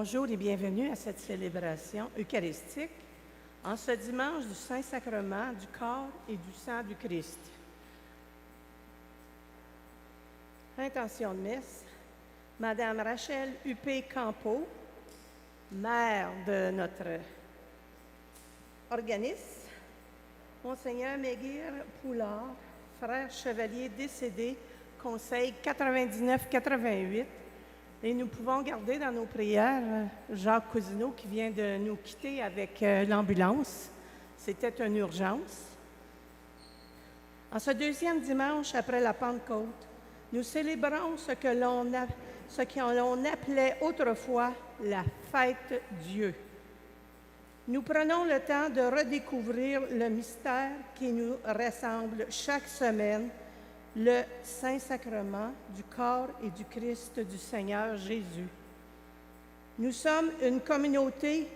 Bonjour et bienvenue à cette célébration eucharistique en ce dimanche du Saint-Sacrement du corps et du sang du Christ. Intention de messe, Madame Rachel Huppé Campeau, mère de notre organiste, Monseigneur Méguir Poulard, frère chevalier décédé, conseil 99-88. Et nous pouvons garder dans nos prières Jacques Cousineau qui vient de nous quitter avec l'ambulance. C'était une urgence. En ce deuxième dimanche après la Pentecôte, nous célébrons ce que l'on appelait autrefois la fête Dieu. Nous prenons le temps de redécouvrir le mystère qui nous rassemble chaque semaine, le Saint-Sacrement du corps et du Christ du Seigneur Jésus. Nous sommes une communauté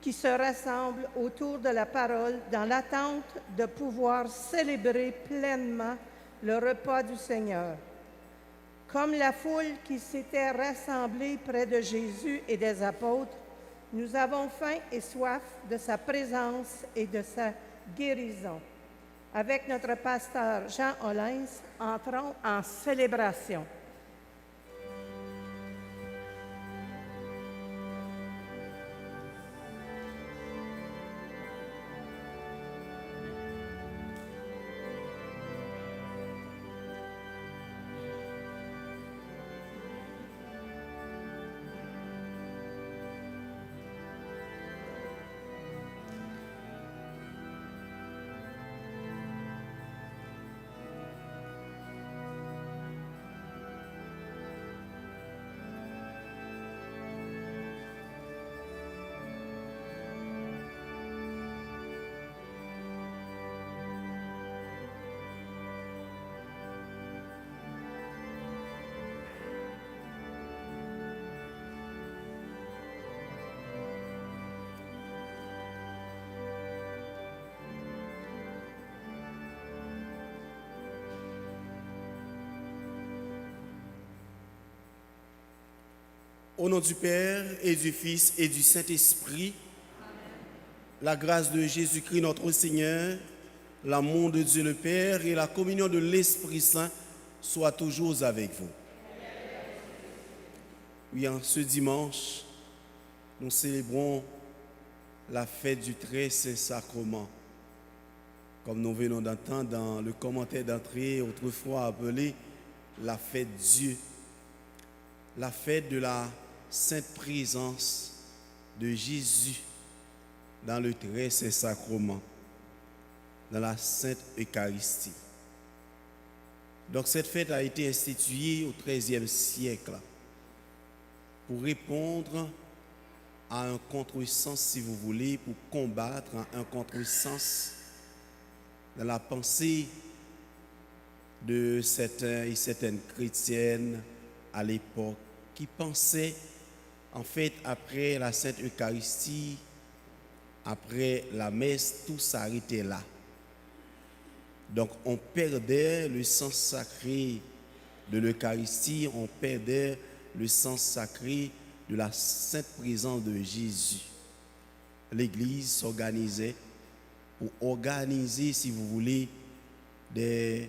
qui se rassemble autour de la parole dans l'attente de pouvoir célébrer pleinement le repas du Seigneur. Comme la foule qui s'était rassemblée près de Jésus et des apôtres, nous avons faim et soif de sa présence et de sa guérison. Avec notre pasteur Jean Hollins, entrons en célébration. Au nom du Père et du Fils et du Saint-Esprit, la grâce de Jésus-Christ notre Seigneur, l'amour de Dieu le Père et la communion de l'Esprit Saint soient toujours avec vous. Oui, en ce dimanche, nous célébrons la fête du très saint sacrement. Comme nous venons d'entendre dans le commentaire d'entrée, autrefois appelé la fête Dieu, la fête de la sainte présence de Jésus dans le très saint sacrement, dans la sainte Eucharistie. Donc cette fête a été instituée au XIIIe siècle pour répondre à un contresens, si vous voulez, pour combattre un contresens dans la pensée de certains et certaines chrétiennes à l'époque qui pensaient, en fait, après la Sainte Eucharistie, après la messe, tout s'arrêtait là. Donc on perdait le sens sacré de l'Eucharistie, on perdait le sens sacré de la sainte présence de Jésus. L'Église s'organisait pour organiser, si vous voulez, des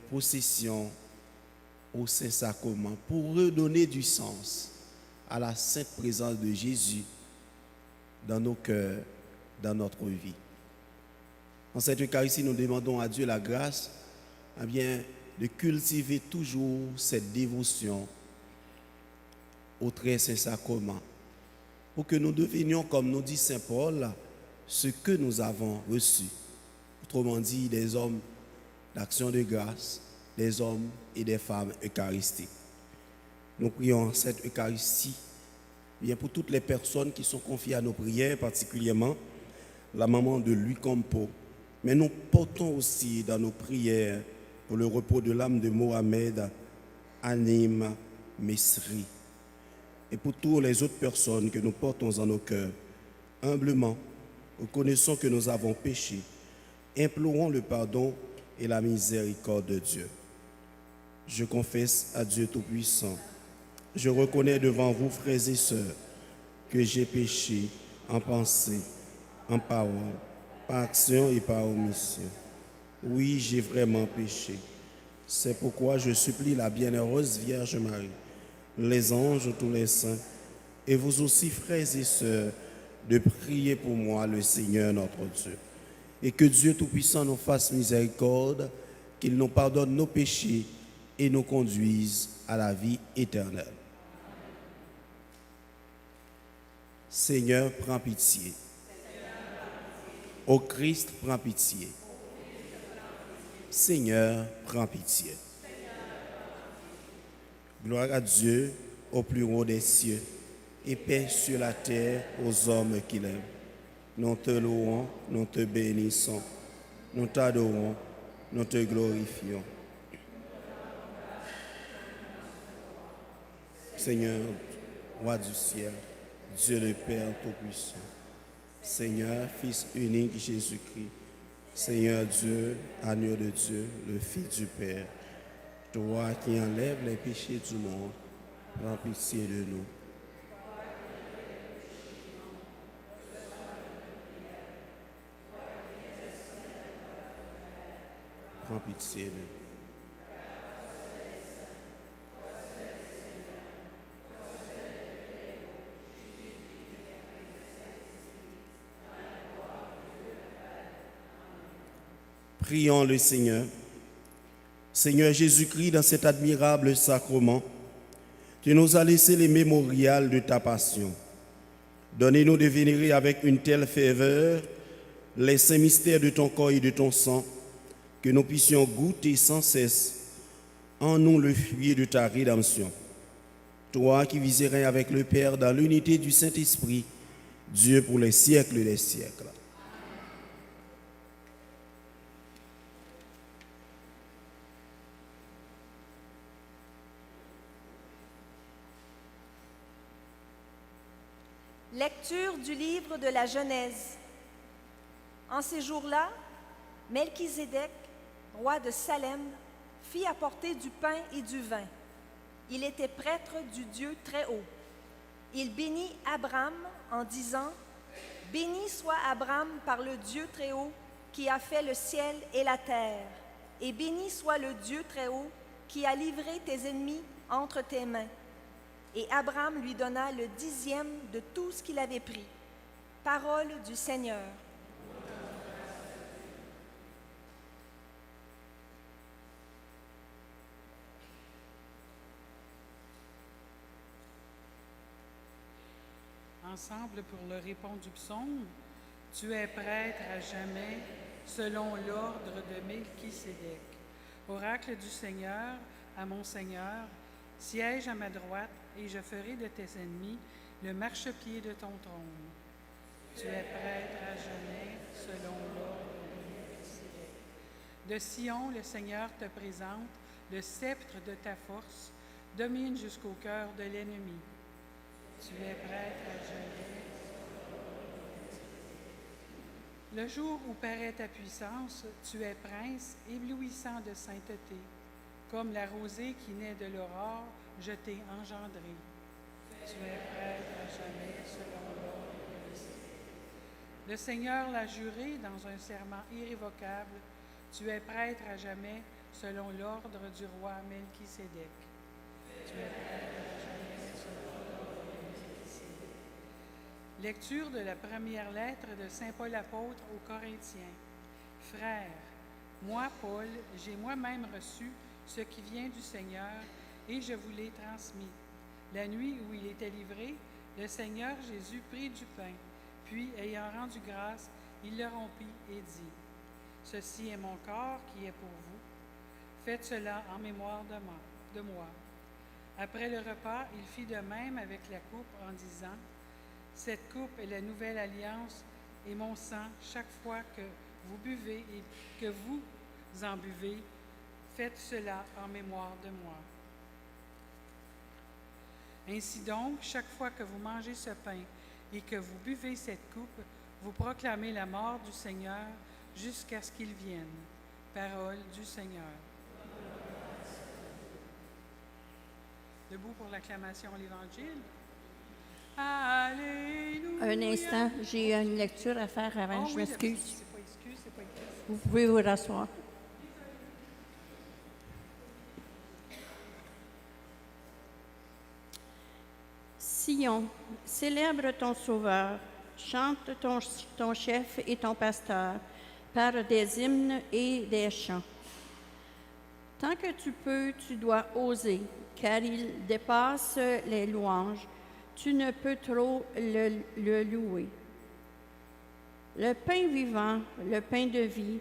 processions au Saint-Sacrement, pour redonner du sens à la sainte présence de Jésus dans nos cœurs, dans notre vie. En cette Eucharistie, nous demandons à Dieu la grâce de cultiver toujours cette dévotion au très saint sacrement, pour que nous devenions, comme nous dit saint Paul, ce que nous avons reçu. Autrement dit, des hommes d'action de grâce, des hommes et des femmes eucharistiques. Nous prions cette Eucharistie pour toutes les personnes qui sont confiées à nos prières, particulièrement la maman de Louis Campeau. Mais nous portons aussi dans nos prières pour le repos de l'âme de Mohamed Anim Mesri. Et pour toutes les autres personnes que nous portons en nos cœurs, humblement, reconnaissons que nous avons péché, implorons le pardon et la miséricorde de Dieu. Je confesse à Dieu Tout-Puissant, je reconnais devant vous, frères et sœurs, que j'ai péché en pensée, en parole, par action et par omission. Oui, j'ai vraiment péché. C'est pourquoi je supplie la bienheureuse Vierge Marie, les anges, tous les saints, et vous aussi, frères et sœurs, de prier pour moi, le Seigneur notre Dieu. Et que Dieu Tout-Puissant nous fasse miséricorde, qu'il nous pardonne nos péchés et nous conduise à la vie éternelle. Seigneur, prends pitié. Ô Christ, prends pitié. Seigneur, prends pitié. Gloire à Dieu au plus haut des cieux et paix sur la terre aux hommes qu'il aime. Nous te louons, nous te bénissons, nous t'adorons, nous te glorifions. Seigneur, roi du ciel, Dieu le Père Tout-Puissant, Seigneur, Fils unique Jésus-Christ, Seigneur Dieu, agneau de Dieu, le Fils du Père, toi qui enlèves les péchés du monde, prends pitié de nous. Prends pitié de nous. Prions le Seigneur. Seigneur Jésus-Christ, dans cet admirable sacrement, tu nous as laissé les mémorials de ta passion. Donnez-nous de vénérer avec une telle ferveur les saints mystères de ton corps et de ton sang, que nous puissions goûter sans cesse en nous le fruit de ta rédemption. Toi qui vis et règnes avec le Père dans l'unité du Saint-Esprit, Dieu pour les siècles des siècles. Lecture du livre de la Genèse. En ces jours-là, Melchizedek, roi de Salem, fit apporter du pain et du vin. Il était prêtre du Dieu Très-Haut. Il bénit Abraham en disant « Béni soit Abraham par le Dieu Très-Haut qui a fait le ciel et la terre, et béni soit le Dieu Très-Haut qui a livré tes ennemis entre tes mains. » Et Abraham lui donna le 10e de tout ce qu'il avait pris. Parole du Seigneur. Ensemble pour le répond du psaume, tu es prêtre à jamais, selon l'ordre de Melchisédek. Oracle du Seigneur, à mon Seigneur, siège à ma droite, et je ferai de tes ennemis le marchepied de ton trône. Tu es prêtre à jamais, selon l'ordre de Melchisédek. De Sion, le Seigneur te présente le sceptre de ta force, domine jusqu'au cœur de l'ennemi. Tu es prêtre à jamais. Le jour où paraît ta puissance, tu es prince, éblouissant de sainteté. Comme la rosée qui naît de l'aurore, je t'ai engendré. Tu es prêtre à jamais, selon l'ordre de Melchisédek. Le Seigneur l'a juré dans un serment irrévocable. Tu es prêtre à jamais, selon l'ordre du roi Melchisédek. Tu es prêtre à jamais, selon l'ordre de Melchisédek. Lecture de la première lettre de saint Paul apôtre aux Corinthiens. Frères, moi, Paul, j'ai moi-même reçu ce qui vient du Seigneur, et je vous l'ai transmis. La nuit où il était livré, le Seigneur Jésus prit du pain, puis, ayant rendu grâce, il le rompit et dit, « Ceci est mon corps qui est pour vous. Faites cela en mémoire de moi. » Après le repas, il fit de même avec la coupe en disant, « Cette coupe est la nouvelle alliance et mon sang, chaque fois que vous buvez et que vous en buvez, faites cela en mémoire de moi. » Ainsi donc, chaque fois que vous mangez ce pain et que vous buvez cette coupe, vous proclamez la mort du Seigneur jusqu'à ce qu'il vienne. Parole du Seigneur. Debout pour l'acclamation à l'Évangile. Alléluia. Un instant, j'ai une lecture à faire avant, Oh je oui, m'excuse. C'est pas excuse, c'est pas excuse. Vous pouvez vous rasseoir. Sion, célèbre ton Sauveur, chante ton chef et ton pasteur par des hymnes et des chants. Tant que tu peux, tu dois oser, car il dépasse les louanges. Tu ne peux trop le louer. Le pain vivant, le pain de vie,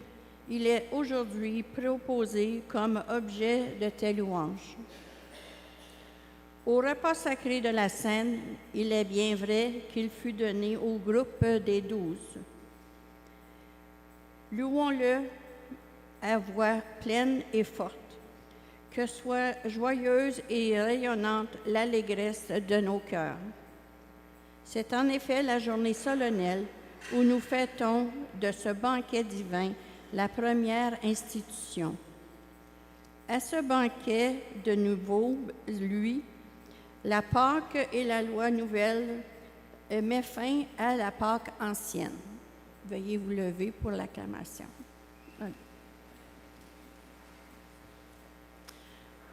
il est aujourd'hui proposé comme objet de tes louanges. Au repas sacré de la Seine, il est bien vrai qu'il fut donné au groupe des 12. Louons-le à voix pleine et forte, que soit joyeuse et rayonnante l'allégresse de nos cœurs. C'est en effet la journée solennelle où nous fêtons de ce banquet divin la première institution. À ce banquet, de nouveau, lui, la Pâque et la loi nouvelle met fin à la Pâque ancienne. Veuillez vous lever pour l'acclamation.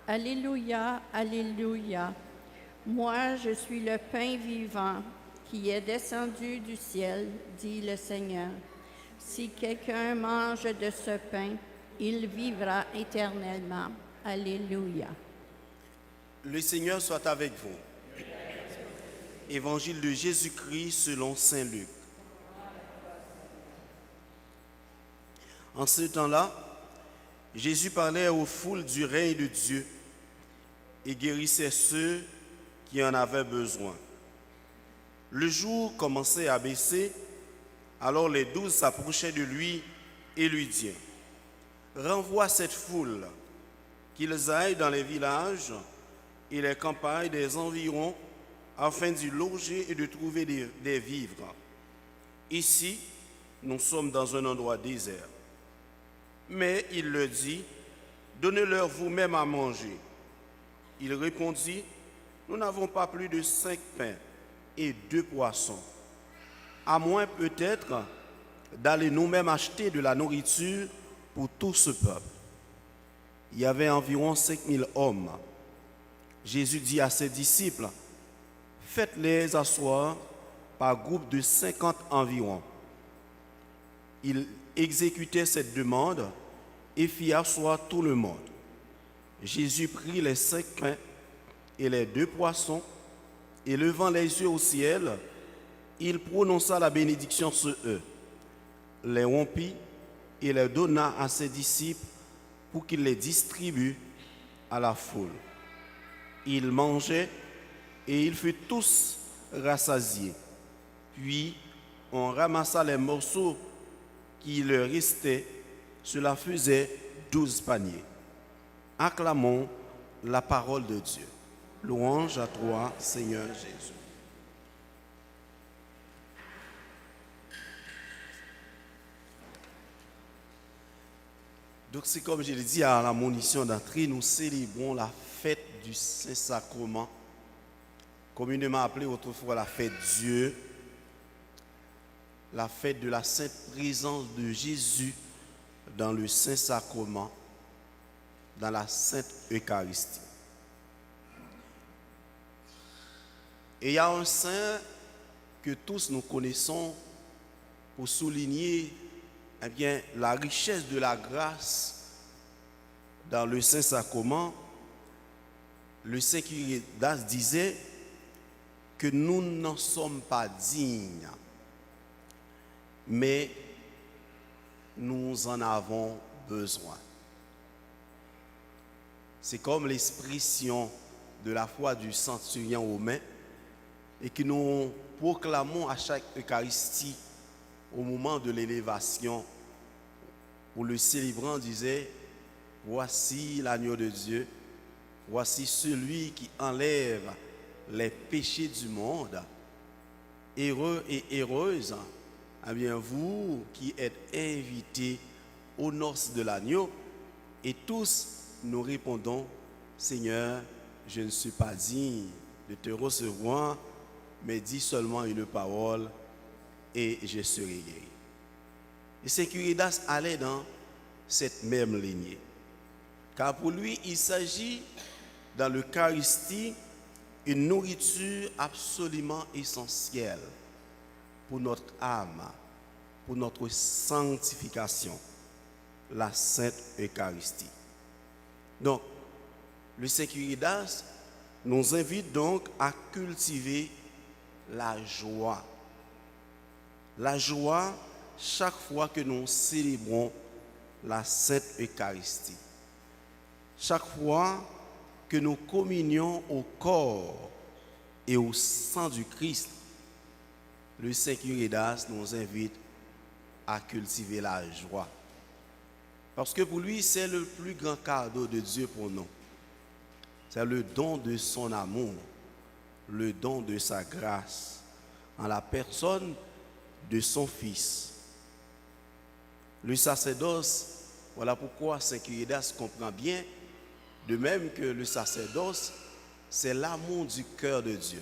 Alléluia, alléluia. Moi, je suis le pain vivant qui est descendu du ciel, dit le Seigneur. Si quelqu'un mange de ce pain, il vivra éternellement. Alléluia. Le Seigneur soit avec vous. Évangile de Jésus-Christ selon saint Luc. En ce temps-là, Jésus parlait aux foules du règne de Dieu et guérissait ceux qui en avaient besoin. Le jour commençait à baisser, alors les 12 s'approchaient de lui et lui dirent: renvoie cette foule, qu'ils aillent dans les villages et les campagnes des environs afin d'y loger et de trouver des vivres. Ici, nous sommes dans un endroit désert. Mais il leur dit: donnez-leur vous-même à manger. Il répondit: nous n'avons pas plus de 5 pains et 2 poissons, à moins peut-être d'aller nous-mêmes acheter de la nourriture pour tout ce peuple. Il y avait environ 5000 hommes. Jésus dit à ses disciples: faites-les asseoir par groupe de 50 environ. Il exécutait cette demande et fit asseoir tout le monde. Jésus prit les 5 pains et les 2 poissons, et levant les yeux au ciel, il prononça la bénédiction sur eux, les rompit et les donna à ses disciples pour qu'ils les distribuent à la foule. Ils mangeaient et ils furent tous rassasiés. Puis on ramassa les morceaux qui leur restaient. Cela faisait 12 paniers. Acclamons la parole de Dieu. Louange à toi, Seigneur Jésus. Donc c'est comme je l'ai dit à la monition d'entrée, nous célébrons la fête du Saint-Sacrement, communément appelée autrefois la fête Dieu, la fête de la sainte présence de Jésus dans le Saint-Sacrement, dans la Sainte Eucharistie. Et il y a un saint que tous nous connaissons pour souligner la richesse de la grâce dans le Saint-Sacrement. Le saint Quiridas disait que nous n'en sommes pas dignes, mais nous en avons besoin. C'est comme l'expression de la foi du centurion romain et que nous proclamons à chaque Eucharistie au moment de l'élévation, où le célébrant disait: voici l'agneau de Dieu, voici celui qui enlève les péchés du monde. Heureux et heureuse, eh bien vous qui êtes invités aux noces de l'agneau. Et tous nous répondons: Seigneur, je ne suis pas digne de te recevoir mais dis seulement une parole et je serai guéri. Et Saint Curidas allait dans cette même lignée. Car pour lui, il s'agit dans l'Eucharistie une nourriture absolument essentielle pour notre âme, pour notre sanctification, la Sainte Eucharistie. Donc, le Saint Curidas nous invite donc à cultiver la joie. La joie chaque fois que nous célébrons la Sainte Eucharistie. Chaque fois que nous communions au corps et au sang du Christ, le Saint Curidas nous invite à cultiver la joie. Parce que pour lui, c'est le plus grand cadeau de Dieu pour nous. C'est le don de son amour, le don de sa grâce, en la personne de son Fils. Le sacerdoce, voilà pourquoi Saint Curidas comprend bien, de même que le sacerdoce, c'est l'amour du cœur de Dieu.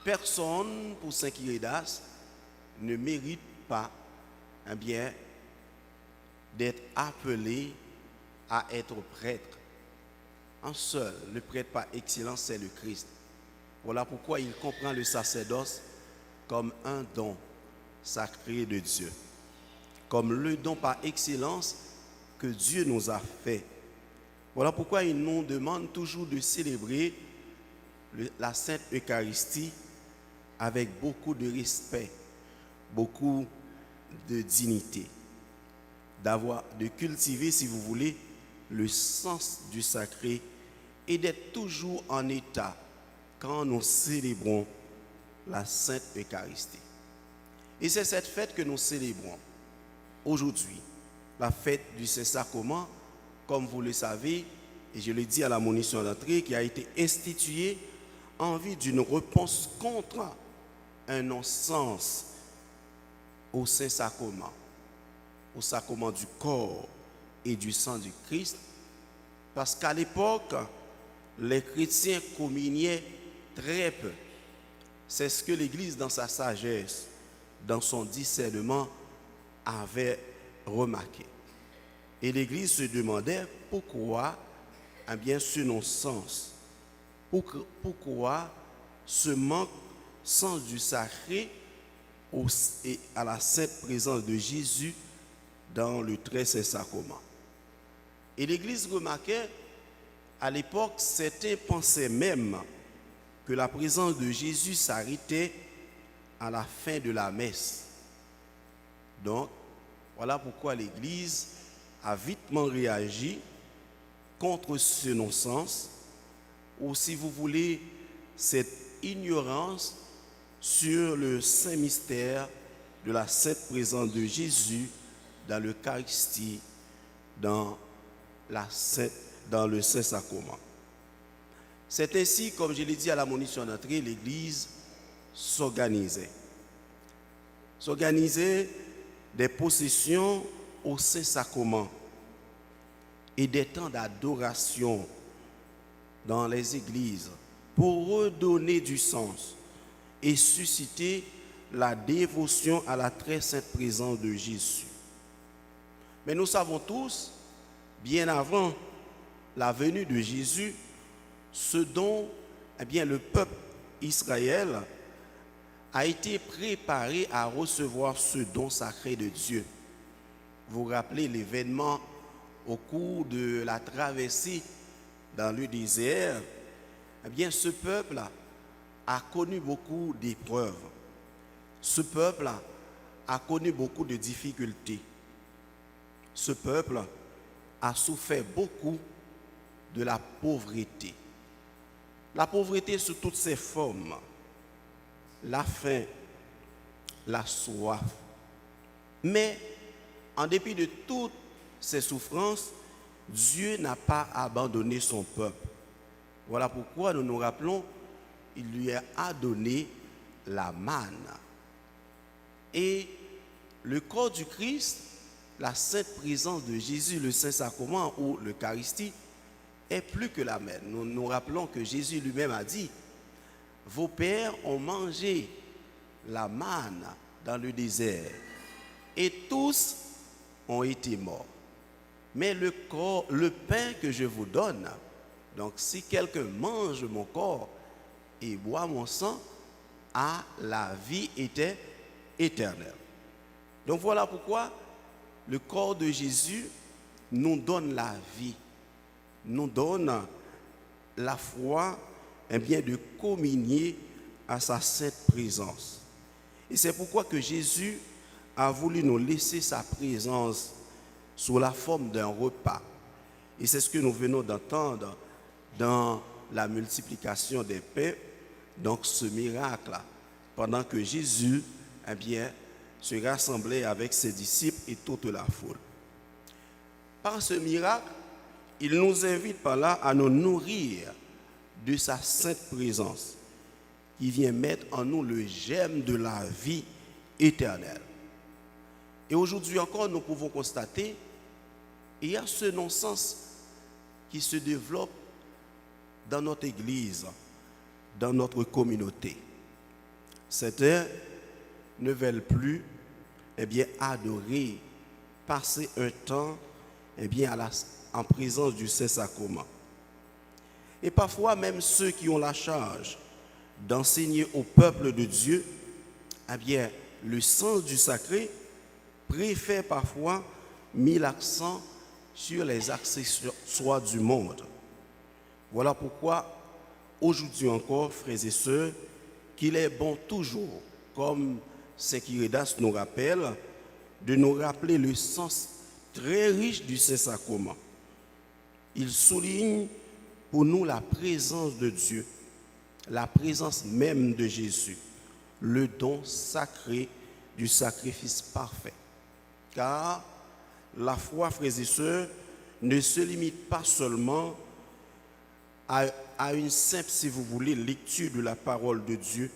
Personne, pour Saint Curidas, ne mérite pas d'être appelé à être prêtre. Un seul, le prêtre par excellence, c'est le Christ. Voilà pourquoi il comprend le sacerdoce comme un don sacré de Dieu, comme le don par excellence que Dieu nous a fait. Voilà pourquoi il nous demande toujours de célébrer la Sainte Eucharistie avec beaucoup de respect, beaucoup de dignité, de cultiver, si vous voulez, le sens du sacré et d'être toujours en état quand nous célébrons la Sainte Eucharistie. Et c'est cette fête que nous célébrons aujourd'hui, la fête du Saint-Sacrement, comme vous le savez, et je le dis à la monition d'entrée, qui a été instituée en vue d'une réponse contre un non-sens au Saint-Sacrement, au sacrement du corps et du sang du Christ, parce qu'à l'époque, les chrétiens communiaient très peu. C'est ce que l'Église, dans sa sagesse, dans son discernement, avait remarqué. Et l'Église se demandait pourquoi, ce non-sens, pourquoi ce manque sens du sacré et à la sainte présence de Jésus dans le très saint sacrement. Et l'Église remarquait, à l'époque, certains pensaient même que la présence de Jésus s'arrêtait à la fin de la messe. Donc, voilà pourquoi l'Église a vitement réagi contre ce non-sens, ou si vous voulez, cette ignorance sur le saint mystère de la sainte présence de Jésus dans l'Eucharistie, dans le Saint-Sacrement. C'est ainsi, comme je l'ai dit à la monition d'entrée, l'Église s'organisait des processions au Saint-Sacrement et des temps d'adoration dans les églises pour redonner du sens et susciter la dévotion à la très sainte présence de Jésus. Mais nous savons tous, bien avant la venue de Jésus, ce dont le peuple Israël a été préparé à recevoir ce don sacré de Dieu. Vous vous rappelez l'événement au cours de la traversée dans le désert. Ce peuple a connu beaucoup d'épreuves. Ce peuple a connu beaucoup de difficultés. Ce peuple a souffert beaucoup de la pauvreté. La pauvreté sous toutes ses formes. La faim, la soif. Mais, en dépit de toutes ces souffrances, Dieu n'a pas abandonné son peuple. Voilà pourquoi nous nous rappelons, il lui a donné la manne. Et le corps du Christ, la sainte présence de Jésus, le Saint-Sacrement ou l'Eucharistie, est plus que la manne. Nous nous rappelons que Jésus lui-même a dit, vos pères ont mangé la manne dans le désert et tous ont été morts. Mais le pain que je vous donne, donc si quelqu'un mange mon corps et boit mon sang, a la vie éternelle. Donc voilà pourquoi le corps de Jésus nous donne la vie, nous donne la foi, de communier à sa sainte présence. Et c'est pourquoi que Jésus a voulu nous laisser sa présence sous la forme d'un repas. Et c'est ce que nous venons d'entendre dans la multiplication des pains, donc ce miracle, pendant que Jésus, se rassemblait avec ses disciples et toute la foule. Par ce miracle, il nous invite par là à nous nourrir de sa sainte présence, qui vient mettre en nous le germe de la vie éternelle. Et aujourd'hui encore, nous pouvons constater qu'il y a ce non-sens qui se développe dans notre Église, dans notre communauté. Certains ne veulent plus adorer, passer un temps en présence du Saint-Sacrement. Et parfois même ceux qui ont la charge d'enseigner au peuple de Dieu le sens du sacré préfèrent parfois mis l'accent sur les accessoires du monde. Voilà pourquoi aujourd'hui encore, frères et sœurs, qu'il est bon toujours, comme Saint Kyridas nous rappelle, de nous rappeler le sens très riche du Saint-Sacrement. Il souligne pour nous la présence de Dieu, la présence même de Jésus, le don sacré du sacrifice parfait. Car la foi, frères et sœurs, ne se limite pas seulement à une simple, si vous voulez, lecture de la parole de Dieu,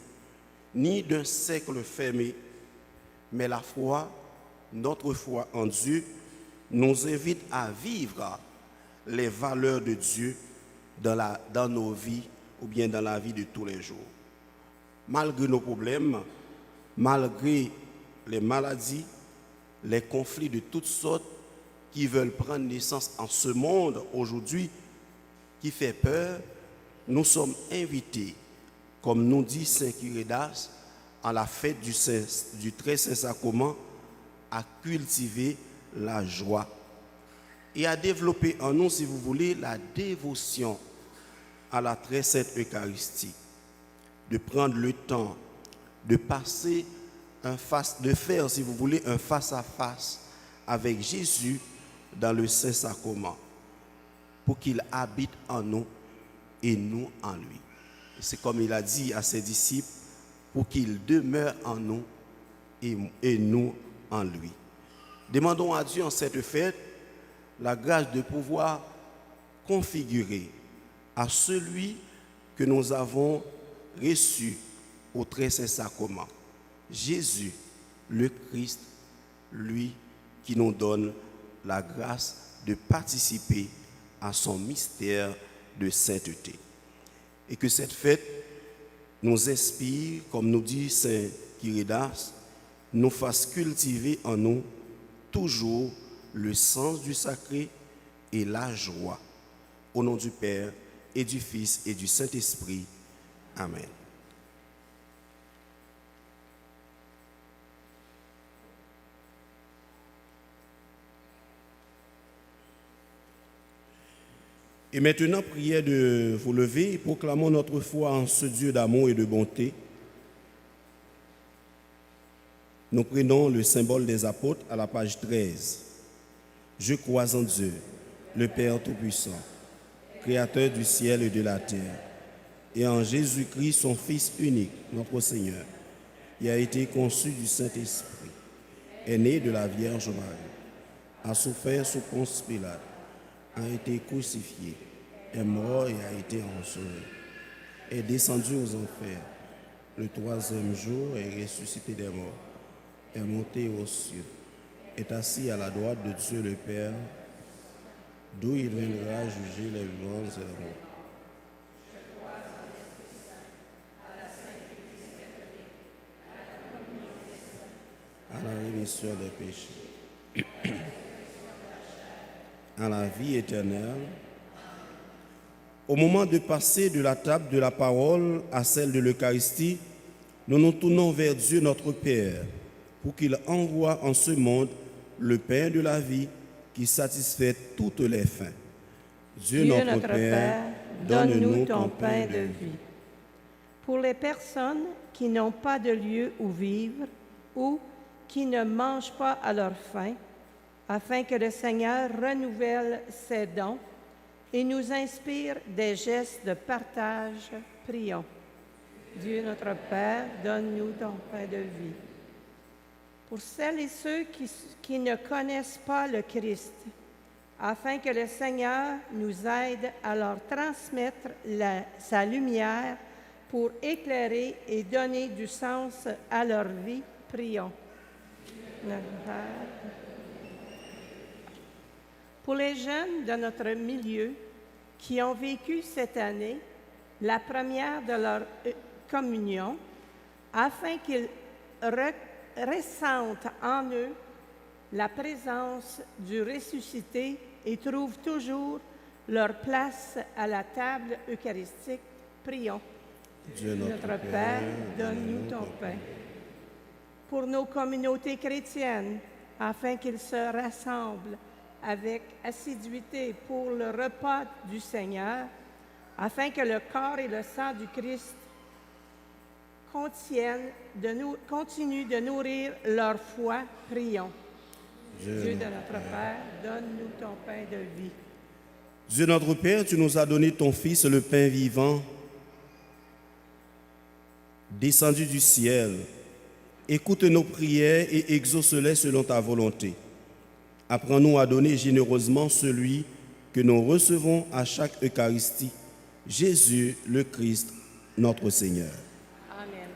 ni d'un cercle fermé, mais la foi, notre foi en Dieu, nous invite à vivre les valeurs de Dieu dans nos vies ou bien dans la vie de tous les jours. Malgré nos problèmes, malgré les maladies, les conflits de toutes sortes qui veulent prendre naissance en ce monde aujourd'hui, qui fait peur, nous sommes invités, comme nous dit Saint Kyridas, à la fête du très saint sacrement, à cultiver la joie et à développer en nous, si vous voulez, la dévotion à la très sainte Eucharistie, de prendre le temps de passer de faire, si vous voulez, un face-à-face avec Jésus dans le Saint-Sacrement, pour qu'il habite en nous et nous en lui. C'est comme il a dit à ses disciples, pour qu'il demeure en nous et nous en lui. Demandons à Dieu en cette fête la grâce de pouvoir configurer à celui que nous avons reçu au très saint sacrement, Jésus, le Christ, lui qui nous donne la grâce de participer à son mystère de sainteté. Et que cette fête nous inspire, comme nous dit Saint Kyridas, nous fasse cultiver en nous toujours le sens du sacré et la joie. Au nom du Père et du Fils et du Saint-Esprit. Amen. Et maintenant, priez de vous lever et proclamons notre foi en ce Dieu d'amour et de bonté. Nous prenons le symbole des apôtres à la page 13. Je crois en Dieu, le Père Tout-Puissant, Créateur du ciel et de la terre, et en Jésus-Christ, son Fils unique, notre Seigneur, qui a été conçu du Saint-Esprit, est né de la Vierge Marie, a souffert sous Ponce Pilate, a été crucifié, est mort et a été enseveli, est descendu aux enfers, le troisième jour est ressuscité des morts, est monté aux cieux, est assis à la droite de Dieu le Père, d'où il viendra juger les vivants et les morts. à la rémission des péchés, à la vie éternelle. Au moment de passer de la table de la parole à celle de l'Eucharistie, nous nous tournons vers Dieu notre Père pour qu'il envoie en ce monde le pain de la vie qui satisfait toutes les fins. Dieu notre Père, donne-nous ton pain de vie. Pour les personnes qui n'ont pas de lieu où vivre ou qui ne mangent pas à leur faim, afin que le Seigneur renouvelle ses dons et nous inspire des gestes de partage, prions. Dieu notre Père, donne-nous ton pain de vie. Pour celles et ceux qui ne connaissent pas le Christ, afin que le Seigneur nous aide à leur transmettre sa lumière pour éclairer et donner du sens à leur vie, prions. Notre Père. Pour les jeunes de notre milieu qui ont vécu cette année la première de leur communion, afin qu'ils ressentent en eux la présence du ressuscité et trouvent toujours leur place à la table eucharistique, prions. Dieu Notre Père, donne-nous ton pain. Pour nos communautés chrétiennes, afin qu'ils se rassemblent avec assiduité pour le repas du Seigneur, afin que le corps et le sang du Christ continuent de nourrir leur foi, prions. Dieu de notre Père, donne-nous ton pain de vie. Dieu notre Père, tu nous as donné ton Fils, le pain vivant, descendu du ciel. Écoute nos prières et exauce-les selon ta volonté. Apprends-nous à donner généreusement celui que nous recevons à chaque Eucharistie, Jésus le Christ, notre Seigneur. Amen.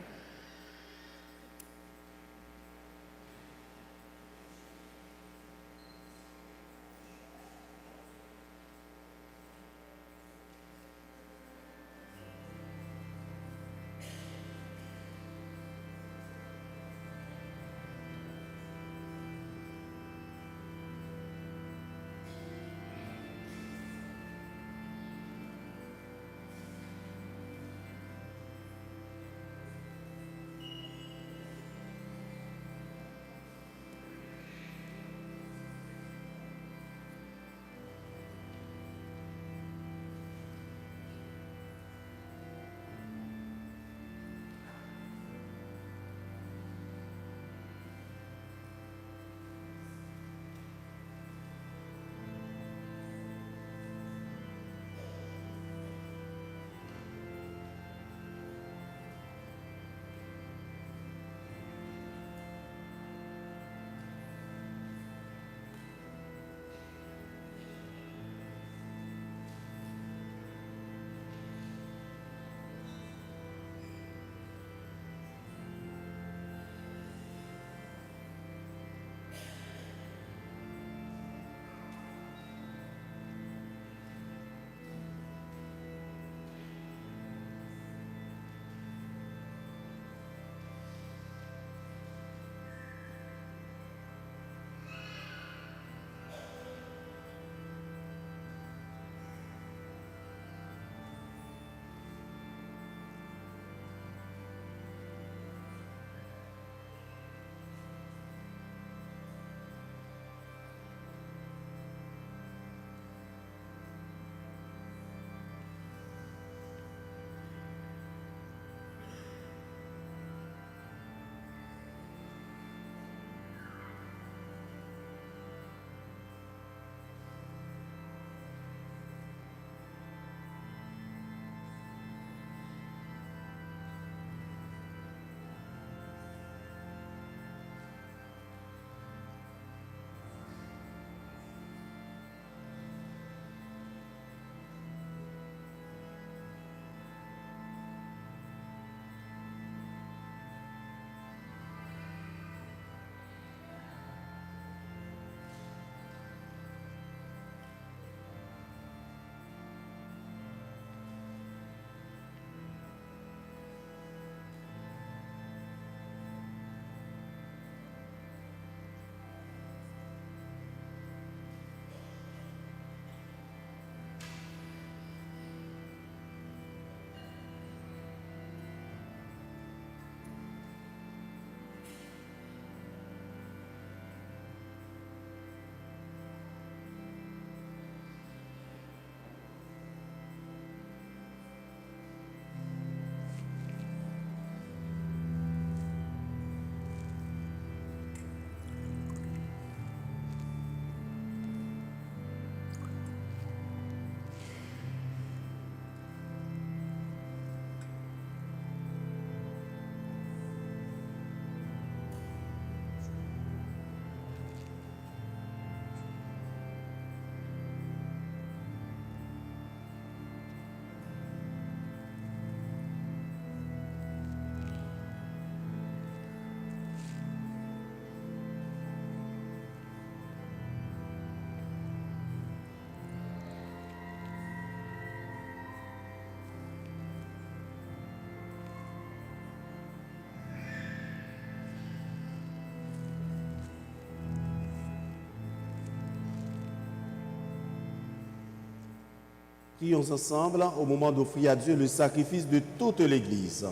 Prions ensemble au moment d'offrir à Dieu le sacrifice de toute l'Église.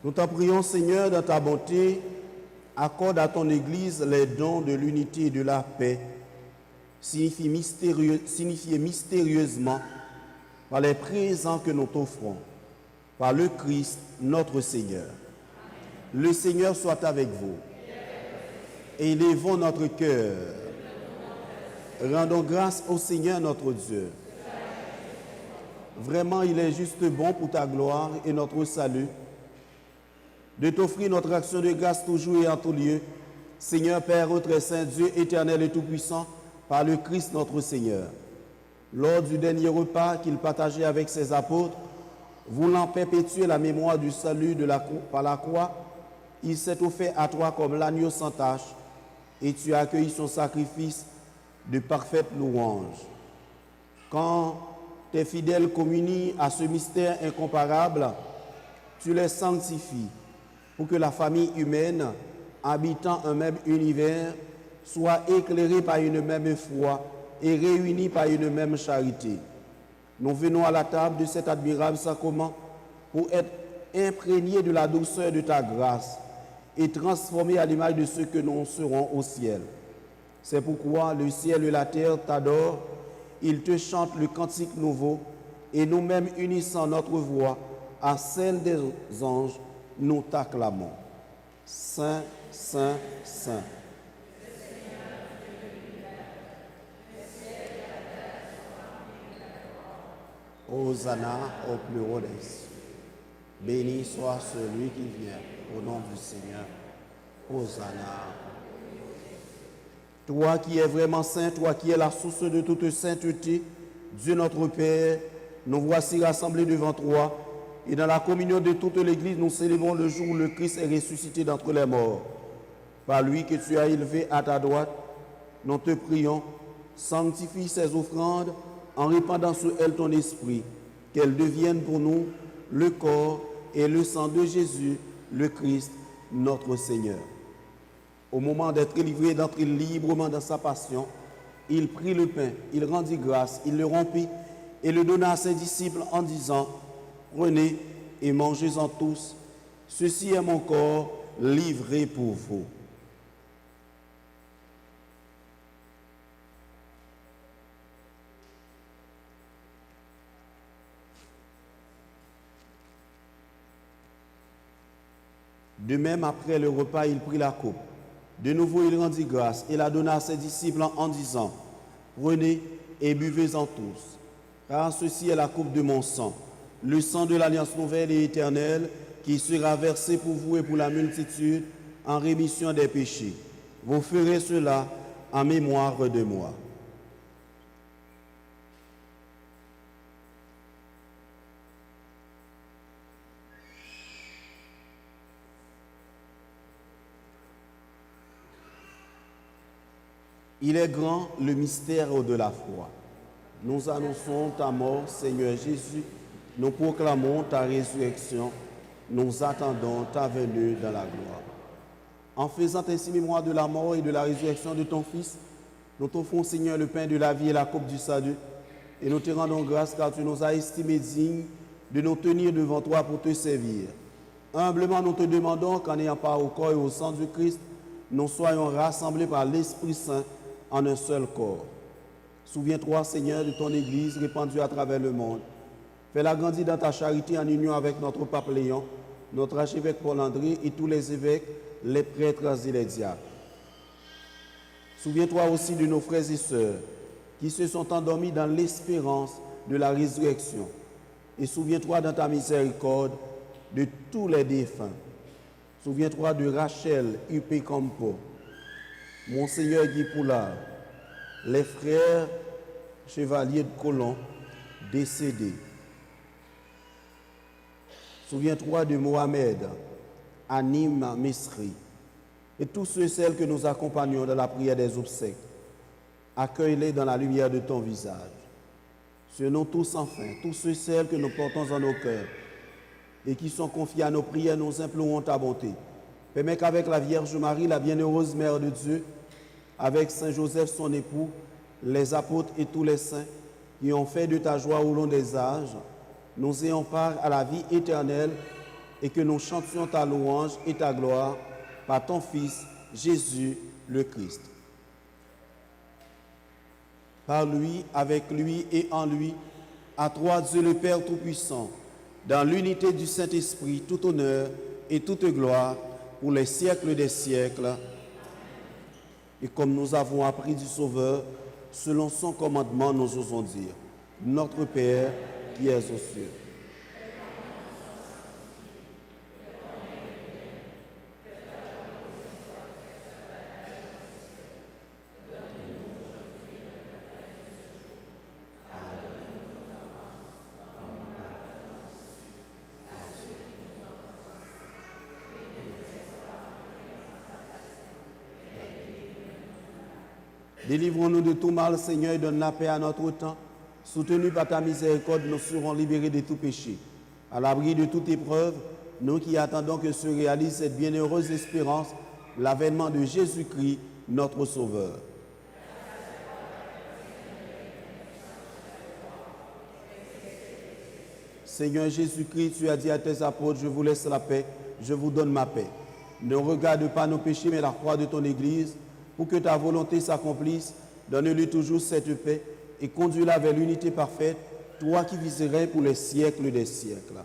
Nous t'en prions, Seigneur, dans ta bonté, accorde à ton Église les dons de l'unité et de la paix, signifiés mystérieusement par les présents que nous t'offrons, par le Christ, notre Seigneur. Le Seigneur soit avec vous. Et élevons notre cœur. Rendons grâce au Seigneur notre Dieu. Vraiment, il est juste bon pour ta gloire et notre salut de t'offrir notre action de grâce toujours et en tout lieu, Seigneur Père, très saint, Dieu éternel et tout-puissant, par le Christ notre Seigneur. Lors du dernier repas qu'il partageait avec ses apôtres, voulant perpétuer la mémoire du salut par la croix, il s'est offert à toi comme l'agneau sans tache, et tu as accueilli son sacrifice de parfaite louange. Quand tes fidèles communient à ce mystère incomparable, tu les sanctifies pour que la famille humaine, habitant un même univers, soit éclairée par une même foi et réunie par une même charité. Nous venons à la table de cet admirable sacrement pour être imprégnés de la douceur de ta grâce et transformés à l'image de ceux que nous serons au ciel. C'est pourquoi le ciel et la terre t'adorent, ils te chantent le cantique nouveau, et nous-mêmes unissant notre voix à celle des anges, nous t'acclamons. Saint, Saint, Saint. Hosanna au plus haut des cieux. Béni soit celui qui vient au nom du Seigneur. Hosanna. Toi qui es vraiment saint, toi qui es la source de toute sainteté, Dieu notre Père, nous voici rassemblés devant toi, et dans la communion de toute l'Église, nous célébrons le jour où le Christ est ressuscité d'entre les morts. Par lui que tu as élevé à ta droite, nous te prions, sanctifie ces offrandes en répandant sur elles ton esprit, qu'elles deviennent pour nous le corps et le sang de Jésus, le Christ, notre Seigneur. Au moment d'être livré, d'entrer librement dans sa passion, il prit le pain, il rendit grâce, il le rompit et le donna à ses disciples en disant, « Prenez et mangez-en tous, ceci est mon corps livré pour vous. » De même, après le repas, il prit la coupe. De nouveau, il rendit grâce et la donna à ses disciples en disant, « Prenez et buvez-en tous, car ceci est la coupe de mon sang, le sang de l'alliance nouvelle et éternelle, qui sera versé pour vous et pour la multitude en rémission des péchés. Vous ferez cela en mémoire de moi. » Il est grand le mystère de la foi. Nous annonçons ta mort, Seigneur Jésus. Nous proclamons ta résurrection. Nous attendons ta venue dans la gloire. En faisant ainsi mémoire de la mort et de la résurrection de ton Fils, nous t'offrons, Seigneur, le pain de la vie et la coupe du salut. Et nous te rendons grâce car tu nous as estimés dignes de nous tenir devant toi pour te servir. Humblement, nous te demandons qu'en ayant part au corps et au sang du Christ, nous soyons rassemblés par l'Esprit Saint en un seul corps. Souviens-toi, Seigneur, de ton Église répandue à travers le monde. Fais-la grandir dans ta charité en union avec notre pape Léon, notre archevêque Paul-André et tous les évêques, les prêtres et les diacres. Souviens-toi aussi de nos frères et sœurs qui se sont endormis dans l'espérance de la résurrection. Et souviens-toi dans ta miséricorde de tous les défunts. Souviens-toi de Rachel Huppé Campo, Monseigneur Guy Poulard, les frères chevaliers de Colomb décédés. Souviens-toi de Mohamed, Anim Mesri, et tous ceux et celles que nous accompagnons dans la prière des obsèques. Accueille-les dans la lumière de ton visage. Sur nous tous enfin, tous ceux et celles que nous portons en nos cœurs et qui sont confiés à nos prières, nous implorons ta bonté. Permets qu'avec la Vierge Marie, la bienheureuse Mère de Dieu, avec Saint Joseph son époux, les apôtres et tous les saints qui ont fait de ta joie au long des âges, nous ayons part à la vie éternelle et que nous chantions ta louange et ta gloire par ton Fils, Jésus le Christ. Par lui, avec lui et en lui, à toi Dieu le Père Tout-Puissant, dans l'unité du Saint-Esprit, tout honneur et toute gloire pour les siècles des siècles. Et comme nous avons appris du Sauveur, selon son commandement, nous osons dire, Notre Père qui es aux cieux. Délivre-nous de tout mal, Seigneur, et donne la paix à notre temps. Soutenus par ta miséricorde, nous serons libérés de tout péché. À l'abri de toute épreuve, nous qui attendons que se réalise cette bienheureuse espérance, l'avènement de Jésus-Christ, notre Sauveur. Seigneur Jésus-Christ, tu as dit à tes apôtres, je vous laisse la paix, je vous donne ma paix. Ne regarde pas nos péchés, mais la croix de ton Église. Pour que ta volonté s'accomplisse, donne-lui toujours cette paix et conduis-la vers l'unité parfaite, toi qui viserais pour les siècles des siècles.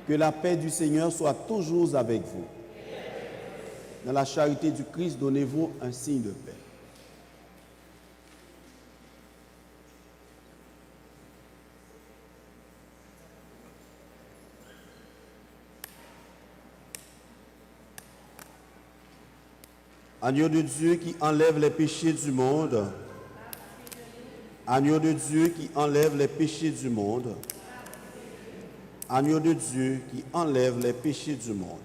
Que la paix du Seigneur soit toujours avec vous. Dans la charité du Christ, donnez-vous un signe de paix. Agneau de Dieu qui enlève les péchés du monde. Agneau de Dieu qui enlève les péchés du monde. Agneau de Dieu qui enlève les péchés du monde.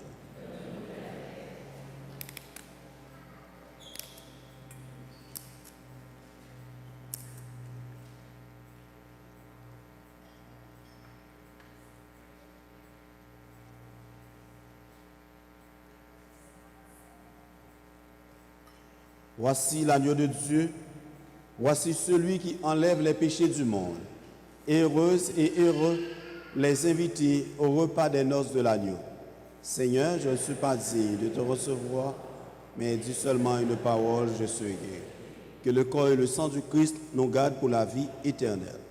Voici l'agneau de Dieu, voici celui qui enlève les péchés du monde. Heureuses et heureux les invités au repas des noces de l'agneau. Seigneur, je ne suis pas digne de te recevoir, mais dis seulement une parole, je serai guéri. Que le corps et le sang du Christ nous gardent pour la vie éternelle.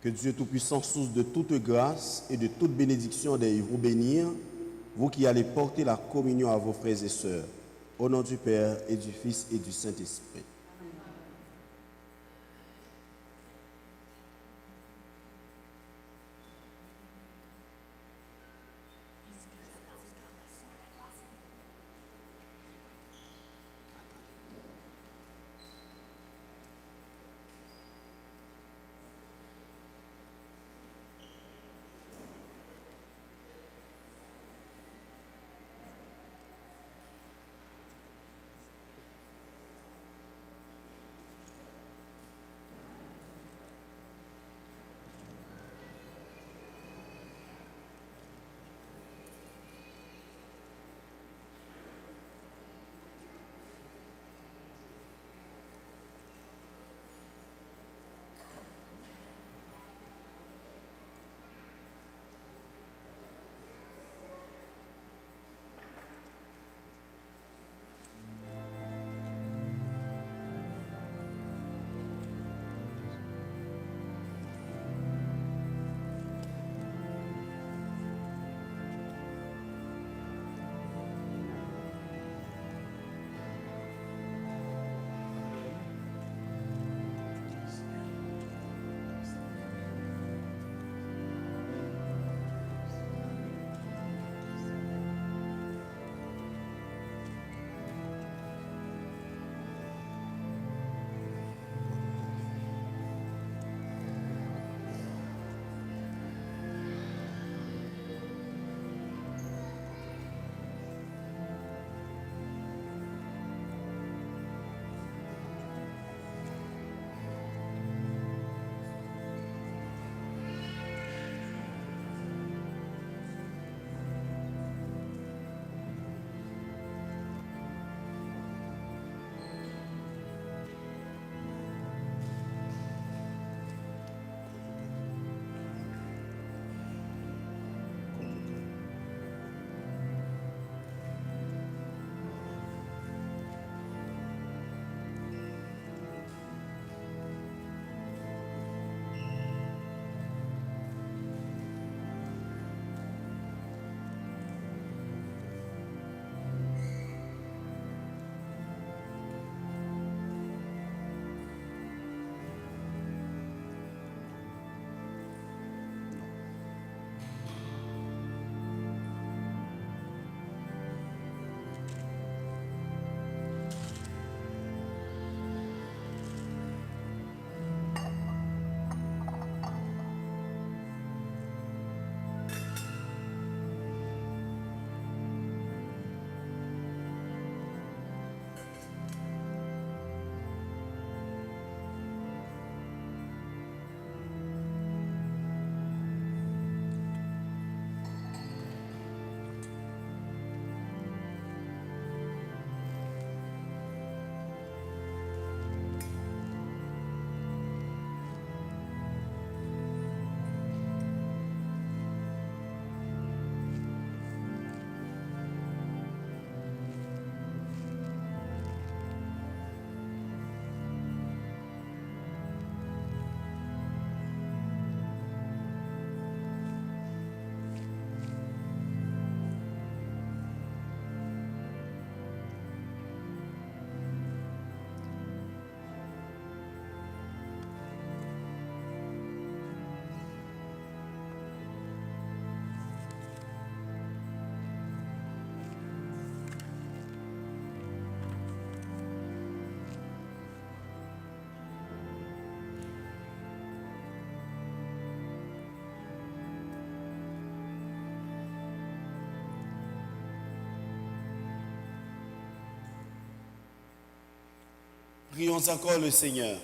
Que Dieu Tout-Puissant, source de toute grâce et de toute bénédiction, aille vous bénir, vous qui allez porter la communion à vos frères et sœurs, au nom du Père et du Fils et du Saint-Esprit. Prions encore le Seigneur.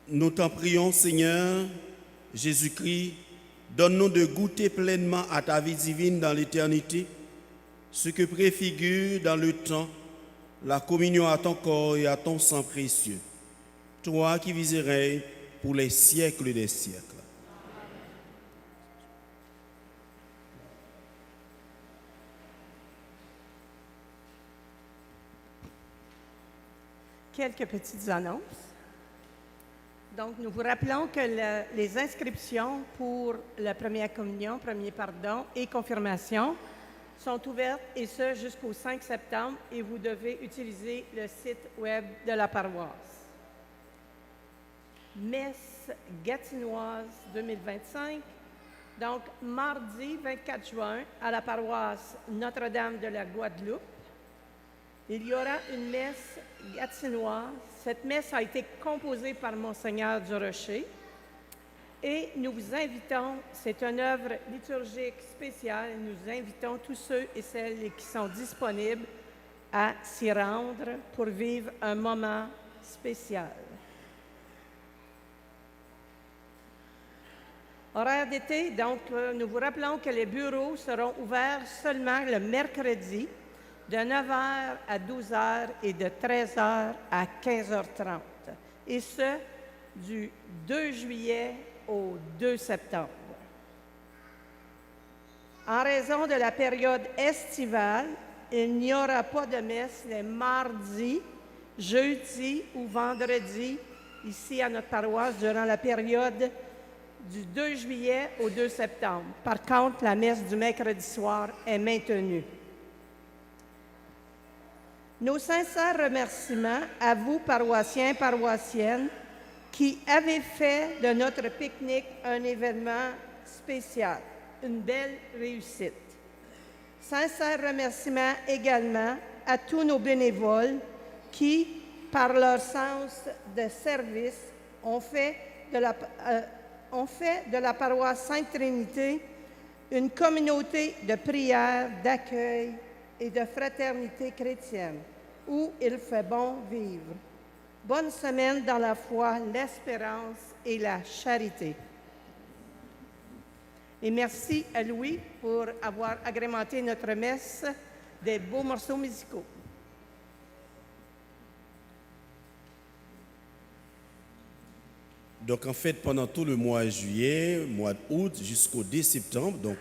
Nous t'en prions, Seigneur, Jésus-Christ, donne-nous de goûter pleinement à ta vie divine dans l'éternité, ce que préfigure dans le temps la communion à ton corps et à ton sang précieux, toi qui vis et règnes pour les siècles des siècles. Quelques petites annonces. Donc, nous vous rappelons que les inscriptions pour la première communion, premier pardon et confirmation sont ouvertes, et ce jusqu'au 5 septembre, et vous devez utiliser le site web de la paroisse. Messe gatinoise 2025, donc mardi 24 juin à la paroisse Notre-Dame de la Guadeloupe. Il y aura une messe gatinoise. Cette messe a été composée par Monseigneur Durocher. Et nous vous invitons, c'est une œuvre liturgique spéciale, nous invitons tous ceux et celles qui sont disponibles à s'y rendre pour vivre un moment spécial. Horaire d'été, donc nous vous rappelons que les bureaux seront ouverts seulement le mercredi de 9h à 12h et de 13h à 15h30. Et ce, du 2 juillet au 2 septembre. En raison de la période estivale, il n'y aura pas de messe les mardis, jeudis ou vendredis ici à notre paroisse durant la période du 2 juillet au 2 septembre. Par contre, la messe du mercredi soir est maintenue. Nos sincères remerciements à vous, paroissiens, paroissiennes, qui avez fait de notre pique-nique un événement spécial, une belle réussite. Sincères remerciements également à tous nos bénévoles qui, par leur sens de service, ont fait de la paroisse Sainte-Trinité une communauté de prière, d'accueil et de fraternité chrétienne, où il fait bon vivre. Bonne semaine dans la foi, l'espérance et la charité. Et merci à Louis pour avoir agrémenté notre messe des beaux morceaux musicaux. Donc en fait, pendant tout le mois de juillet, mois d'août jusqu'au 2 septembre, donc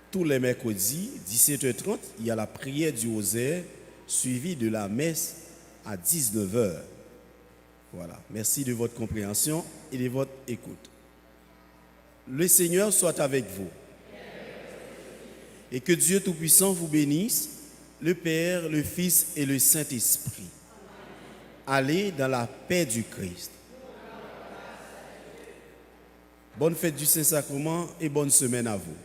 tous les mercredis, 17h30, il y a la prière du rosaire suivie de la messe à 19h. Voilà, merci de votre compréhension et de votre écoute. Le Seigneur soit avec vous. Et que Dieu Tout-Puissant vous bénisse, le Père, le Fils et le Saint-Esprit. Allez dans la paix du Christ. Bonne fête du Saint-Sacrement et bonne semaine à vous.